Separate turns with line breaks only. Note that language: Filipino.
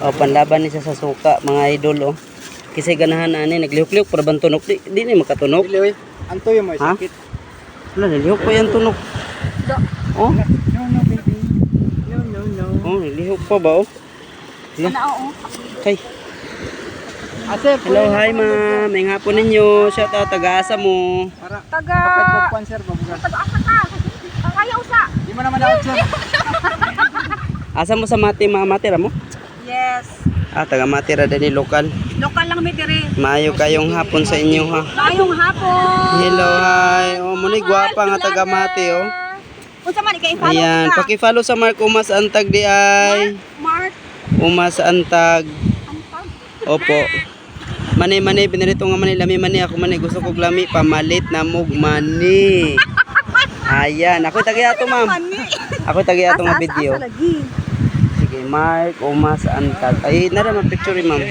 O panlaban ni sa suka mga idol oh. Kasi ganahan ani naglihok-lihok para ban tunok di ni makatunok.
Dili oy. Anto yung may
Ha?
sakit.
Wala nilihok pa yan tunok. Oh,
No no baby. No no no.
oh nilihok pa ba oh. Wala. Kay.
Asep.
Hello, hi ma'am. May hapon ninyo. Shout out taga-asa mo.
Para
Taga.
kapit ko kwan sir babugas.
Taga-asa ka. Kaya usa.
Di mo naman out sir.
Asa mo sa Mati, matira mo?
Yes.
Ah, taga Matira din lokal.
Lokal lang mi diri.
Maayo kayong hapon sa inyo ha.
Mayong hapon.
Hello, hi. Oh, muni gwapa nga taga Mati oh.
Unsa man ikay follow
Ayan,
ka?
paki-follow sa Mark Umas Antag di ay.
Mark.
Umas Antag.
Antag.
Opo. Mani binirito nga mani lami mani ako mani gusto kog lami pamalit na mug mani. Ayan, ako tagiya to ma'am. Ako tagiya to nga video.
Asa lagi.
Sige, Mark Umas Antag. Ay, nara man picture ma'am.